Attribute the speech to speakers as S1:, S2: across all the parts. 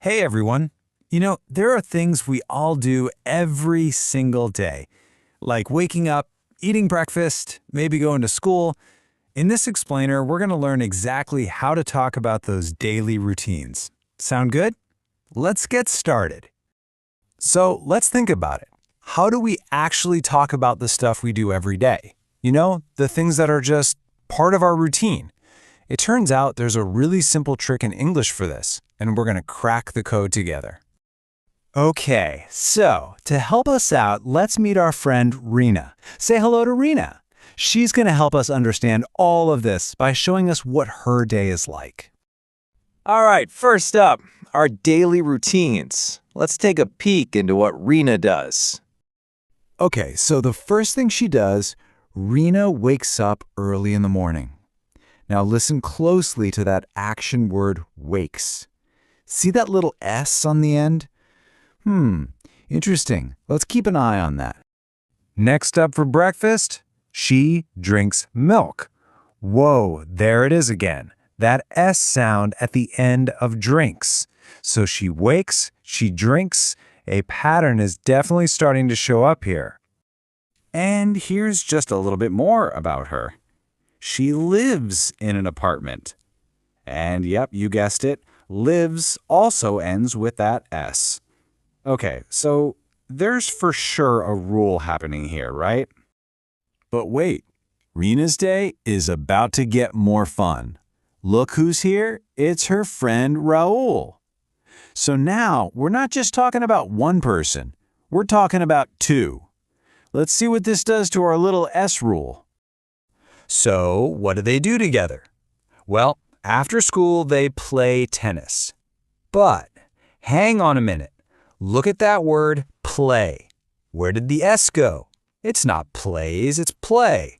S1: Hey everyone. There are things we all do every single day, like waking up, eating breakfast, maybe going to school. In this explainer, we're going to learn exactly how to talk about those daily routines. Sound good? Let's get started. So let's think about it. How do we actually talk about the stuff we do every day? The things that are just part of our routine. It turns out there's a really simple trick in English for this, and we're going to crack the code together. Okay, so to help us out, let's meet our friend Reena. Say hello to Reena. She's going to help us understand all of this by showing us what her day is like.
S2: All right, first up, our daily routines. Let's take a peek into what Reena does.
S1: Okay, so the first thing she does, Reena wakes up early in the morning. Now listen closely to that action word wakes. See that little S on the end? Interesting. Let's keep an eye on that. Next up for breakfast, she drinks milk. Whoa, there it is again. That S sound at the end of drinks. So she wakes, she drinks. A pattern is definitely starting to show up here. And here's just a little bit more about her. She lives in an apartment. And yep, you guessed it, lives also ends with that S. Okay, so there's for sure a rule happening here, right? But wait, Reena's day is about to get more fun. Look who's here, it's her friend Raul. So now, we're not just talking about one person, we're talking about two. Let's see what this does to our little S rule. So, what do they do together? Well, after school, they play tennis. But, hang on a minute. Look at that word, play. Where did the S go? It's not plays, it's play.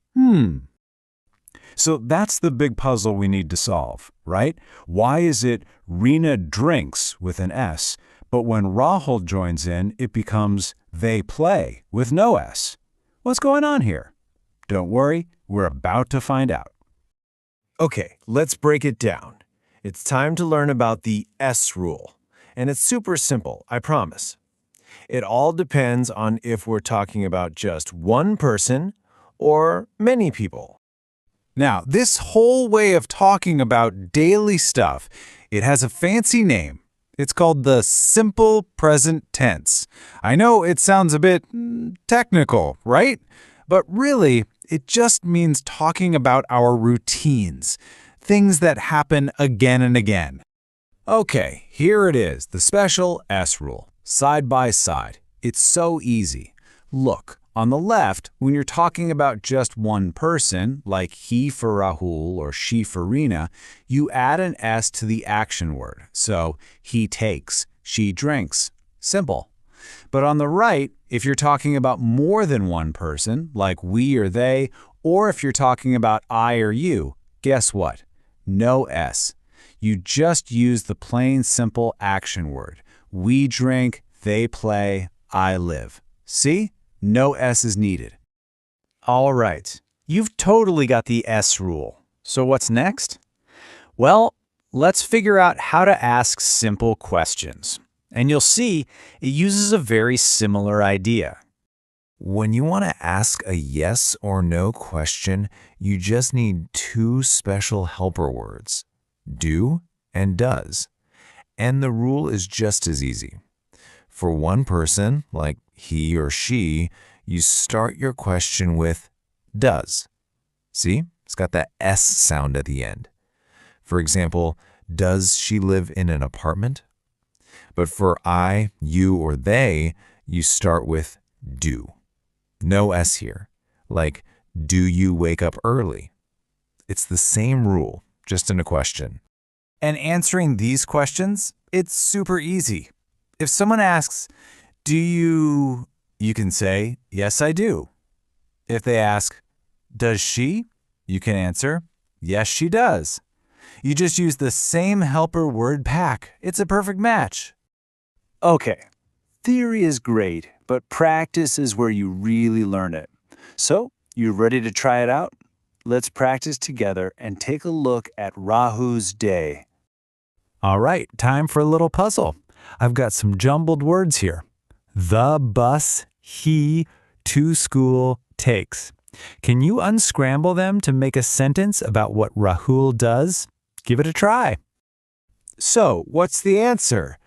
S1: So that's the big puzzle we need to solve, right? Why is it Reena drinks with an S, but when Rahul joins in, it becomes they play with no S? What's going on here? Don't worry, we're about to find out.
S2: Okay, let's break it down. It's time to learn about the S rule. And it's super simple, I promise. It all depends on if we're talking about just one person or many people.
S1: Now, this whole way of talking about daily stuff, it has a fancy name. It's called the simple present tense. I know it sounds a bit technical, right? But really, it just means talking about our routines, things that happen again and again. Okay, here it is, the special S rule, side by side. It's so easy. Look, on the left, when you're talking about just one person, like he for Rahul or she for Reena, you add an S to the action word. So, he takes, she drinks. Simple. But on the right, if you're talking about more than one person, like we or they, or if you're talking about I or you, guess what? No S. You just use the plain simple action word. We drink, they play, I live. See? No S is needed. All right, you've totally got the S rule. So what's next? Well, let's figure out how to ask simple questions. And you'll see it uses a very similar idea.
S3: When you want to ask a yes or no question, you just need two special helper words, do and does. And the rule is just as easy. For one person, like he or she, you start your question with does. See? It's got that S sound at the end. For example, does she live in an apartment? But for I, you, or they, you start with do. No S here. Like, do you wake up early? It's the same rule, just in a question.
S1: And answering these questions, it's super easy. If someone asks, do you can say, yes, I do. If they ask, does she? You can answer, yes, she does. You just use the same helper word pack. It's a perfect match. Okay, theory is great, but practice is where you really learn it. So, you ready to try it out? Let's practice together and take a look at Rahu's day. All right, time for a little puzzle. I've got some jumbled words here. The bus he to school takes. Can you unscramble them to make a sentence about what Rahul does? Give it a try.
S2: So, what's the answer?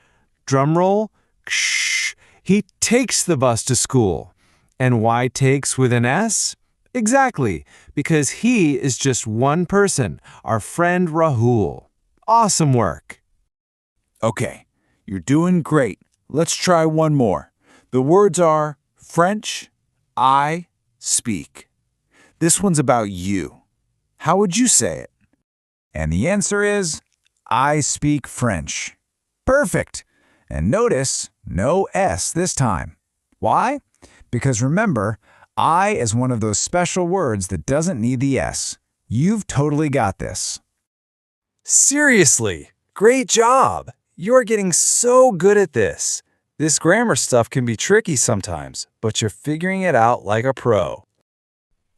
S2: Drumroll. Ksh. He takes the bus to school. And why takes with an S? Exactly, because he is just one person, our friend Rahul. Awesome work.
S4: Okay, you're doing great. Let's try one more. The words are French, I speak. This one's about you. How would you say it?
S1: And the answer is, I speak French. Perfect. And notice, no S this time. Why? Because remember, I is one of those special words that doesn't need the S. You've totally got this.
S2: Seriously, great job. You're getting so good at this. This grammar stuff can be tricky sometimes, but you're figuring it out like a pro.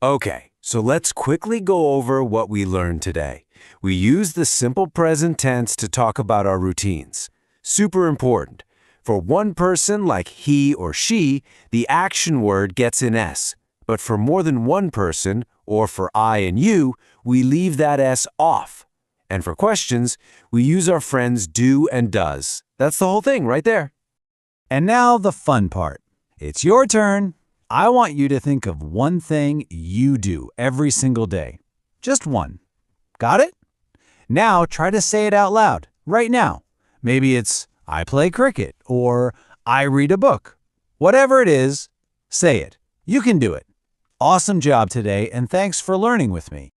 S2: Okay, so let's quickly go over what we learned today. We use the simple present tense to talk about our routines. Super important. For one person like he or she, the action word gets an S. But for more than one person, or for I and you, we leave that S off. And for questions, we use our friends do and does. That's the whole thing right there.
S1: And now the fun part. It's your turn. I want you to think of one thing you do every single day. Just one. Got it? Now try to say it out loud, right now. Maybe it's, I play cricket, or I read a book. Whatever it is, say it. You can do it. Awesome job today, and thanks for learning with me.